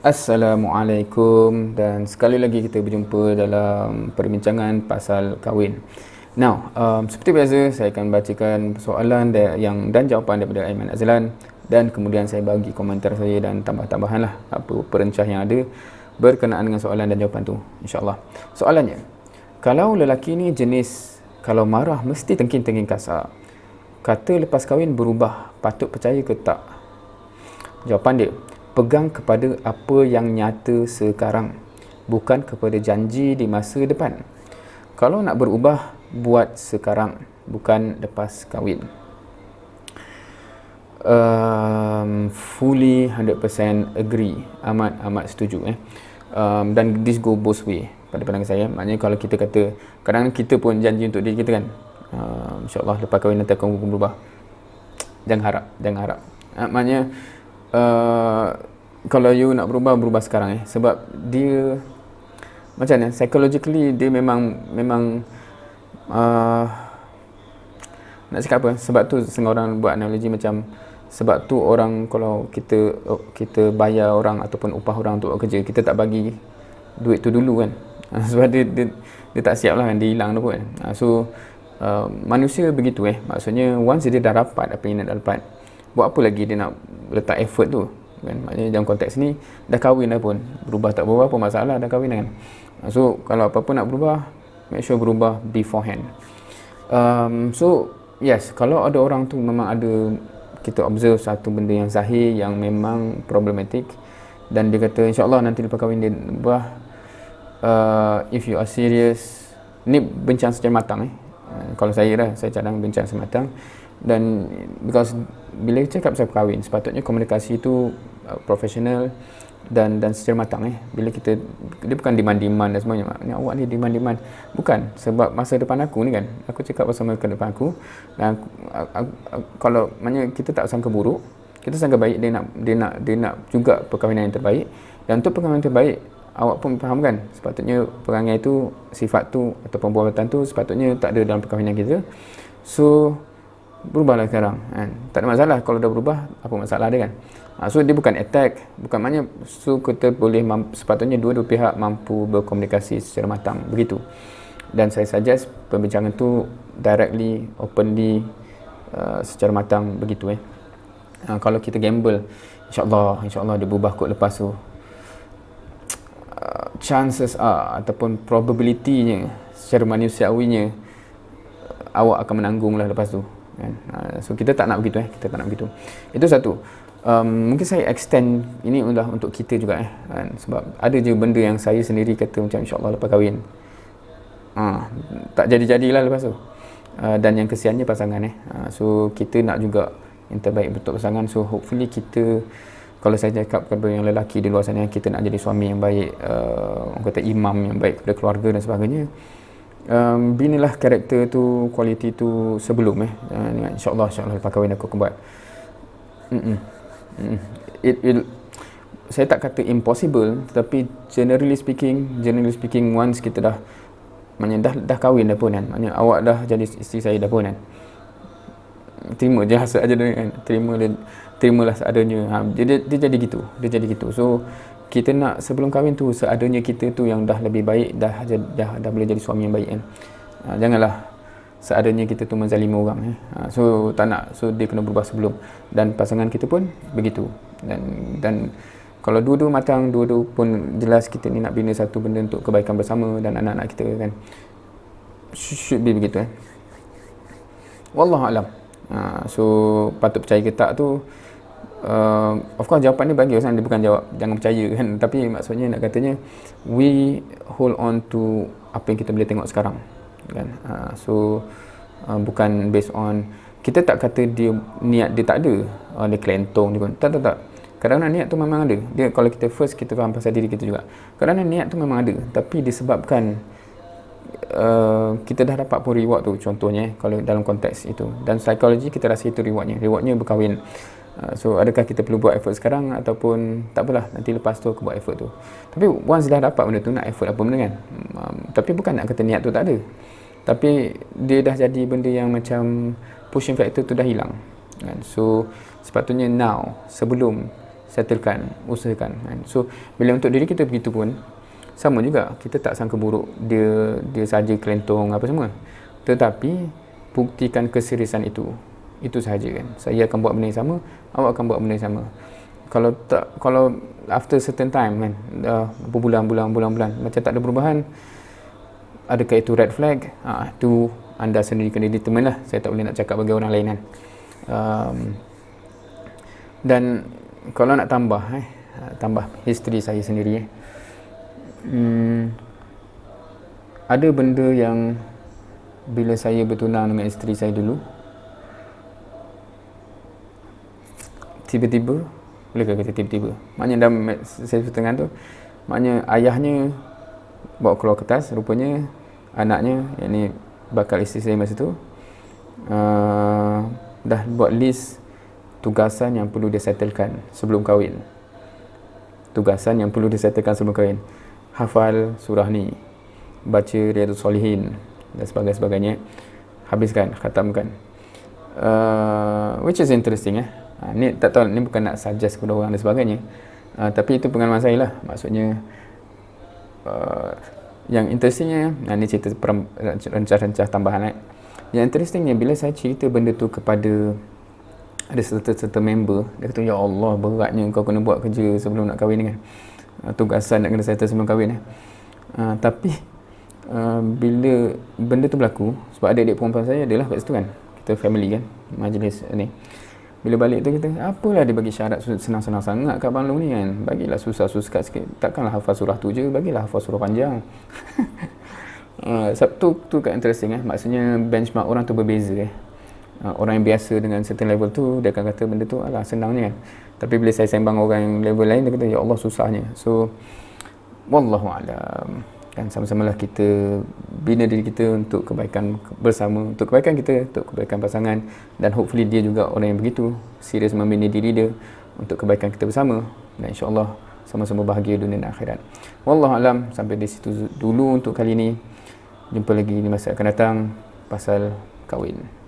Assalamualaikum, dan sekali lagi kita berjumpa dalam perbincangan pasal kahwin. Now, seperti biasa saya akan bacakan soalan dan jawapan daripada Aiman Azlan, dan kemudian saya bagi komentar saya dan tambah-tambahan lah apa perencah yang ada berkenaan dengan soalan dan jawapan tu, insyaAllah. Soalannya, kalau lelaki ni jenis kalau marah mesti tengking-tengking kasar, kata lepas kahwin berubah, patut percaya ke tak? Jawapan dia, pegang kepada apa yang nyata sekarang, bukan kepada janji di masa depan. Kalau nak berubah, buat sekarang, bukan lepas kahwin. Fully 100% agree. Amat setuju. Dan this go both way pada pandangan saya. Maknanya kalau kita kata, kadang kita pun janji untuk diri kita kan, InsyaAllah lepas kahwin nanti akan berubah. Jangan harap. Maknanya kalau you nak berubah sekarang sebab dia macam mana, psychologically dia memang nak cakap apa, sebab tu setengah orang buat analogi macam, sebab tu orang kalau kita bayar orang ataupun upah orang untuk buat kerja, kita tak bagi duit tu dulu kan, sebab dia tak siap lah kan, dia hilang tu pun. So manusia begitu maksudnya once dia dah dapat apa yang nak dapat, buat apa lagi dia nak letak effort tu kan. Maknanya dalam konteks ni dah kahwin dah pun, berubah tak berubah apa masalah, dah kahwin kan. So kalau apa-apa nak berubah, make sure berubah beforehand. So yes, kalau ada orang tu memang ada, kita observe satu benda yang zahir yang memang problematic, dan dia kata insyaAllah nanti lepas kahwin dia berubah, if you are serious, ni bincang secara matang kalau saya cadang bincang secara matang. Dan because bila cakap pasal kahwin, sepatutnya komunikasi itu profesional dan secara matang Bila dia bukan demand dan semuanya, maknanya awak ni demand, bukan sebab masa depan aku ni kan, aku cakap pasal masa depan aku, dan kalau maknanya kita tak sangka buruk, kita sangka baik, dia nak juga perkahwinan yang terbaik. Dan untuk perkahwinan yang terbaik, awak pun faham kan, sepatutnya perangai tu, sifat tu ataupun perbuatan tu sepatutnya tak ada dalam perkahwinan kita. So berubahlah sekarang kan? Tak ada masalah kalau dah berubah, apa masalah dia kan. So dia bukan attack, bukan maknanya, so kita boleh sepatutnya dua-dua pihak mampu berkomunikasi secara matang, begitu. Dan saya suggest perbincangan tu directly, openly, secara matang, begitu kalau kita gamble, insyaAllah dia berubah kot lepas tu, chances are ataupun probability-nya secara manusiawinya, awak akan menanggung lah lepas tu kan. So kita tak nak begitu kita tak nak begitu. Itu satu. Mungkin saya extend ini untuk kita juga kan? Sebab ada je benda yang saya sendiri kata macam insyaAllah lepas kahwin tak jadi-jadilah lepas tu, dan yang kesiannya pasangan so kita nak juga yang terbaik untuk pasangan. So hopefully kita, kalau saya cakap kepada yang lelaki di luar sana, kita nak jadi suami yang baik, orang kata imam yang baik kepada keluarga dan sebagainya. Binalah karakter tu, kualiti tu sebelum InsyaAllah lepas kahwin aku akan buat. Saya tak kata impossible, tetapi generally speaking once kita dah kahwin dah pun kan, maknanya awak dah jadi isteri saya dah pun kan, terima je seadanya kan, terimalah seadanya. Dia jadi gitu. So kita nak sebelum kahwin tu seadanya kita tu yang dah lebih baik, dah boleh jadi suami yang baik kan. Janganlah seadanya kita tu menzalimi orang so tak nak, so dia kena berubah sebelum, dan pasangan kita pun begitu. Dan kalau dua-dua matang, dua-dua pun jelas kita ni nak bina satu benda untuk kebaikan bersama dan anak-anak kita kan, should be begitu Wallahu alam. So patut percaya ke tak tu, of course jawapan ni bagi dia bukan jawab jangan percaya kan, tapi maksudnya nak katanya we hold on to apa yang kita boleh tengok sekarang kan. So bukan based on, kita tak kata niat dia tak ada, dia kelentong dia pun tak. Kadang-kadang niat tu memang ada. Dia kalau kita faham pasal diri kita juga, kadang-kadang niat tu memang ada, tapi disebabkan kita dah dapat pun reward tu, contohnya kalau dalam konteks itu, dan psikologi kita rasa itu rewardnya berkahwin. So adakah kita perlu buat effort sekarang, ataupun tak apalah nanti lepas tu aku buat effort tu. Tapi once dah dapat benda tu, nak effort apa benda kan. Tapi bukan nak kata niat tu tak ada, tapi dia dah jadi benda yang macam pushing factor tu dah hilang kan. So sepatutnya now, sebelum settlekan, usahakan kan. So bila untuk diri kita begitu pun sama juga, kita tak sangka buruk dia saja kelentong apa semua, tetapi buktikan keseriusan itu sahaja kan. Saya akan buat benda yang sama, awak akan buat benda yang sama. Kalau after certain time kan, bulan macam tak ada perubahan, adakah itu red flag? Itu anda sendiri kena determine lah. Saya tak boleh nak cakap bagi orang lain kan. Dan kalau nak tambah history saya sendiri, ada benda yang bila saya bertunang dengan isteri saya dulu, tiba-tiba, bolehkah kata tiba-tiba, maknanya dalam sesi pertengahan tu, maknanya ayahnya bawa keluar kertas, rupanya anaknya, yakni bakal isteri saya masa tu, dah buat list tugasan yang perlu disettlekan sebelum kahwin. Hafal surah ni, baca Riyadhus Shalihin dan sebagainya, habiskan, khatamkan. Which is interesting ni tak tahu, ni bukan nak suggest kepada orang dan sebagainya, tapi itu pengalaman saya lah. Maksudnya yang interestingnya, ni cerita rencah-rencah tambahan. Yang interestingnya, bila saya cerita benda tu kepada ada serta member, dia kata, ya Allah, beratnya kau kena buat kerja sebelum nak kahwin ni kan, tugasan nak kena settle sebelum kahwin. Tapi bila benda tu berlaku, sebab adik-adik perempuan saya adalah kat situ kan, kita family kan, majlis ni. Bila balik tu kita, apalah dia bagi syarat senang-senang sangat kat Abang Long ni kan, bagilah susah-susah sikit, takkanlah hafal surah tu je, bagilah hafal surah panjang. Sebab tu kan interesting maksudnya benchmark orang tu berbeza orang yang biasa dengan certain level tu, dia akan kata benda tu alah senangnya kan, tapi bila saya sembang orang yang level lain, dia kata ya Allah susahnya. So wallahu alam kan, sama-samalah kita bina diri kita untuk kebaikan bersama, untuk kebaikan kita, untuk kebaikan pasangan, dan hopefully dia juga orang yang begitu serius membina diri dia untuk kebaikan kita bersama, dan insya-Allah sama-sama bahagia dunia dan akhirat. Wallahu alam, sampai di situ dulu untuk kali ini. Jumpa lagi di masa akan datang pasal kahwin.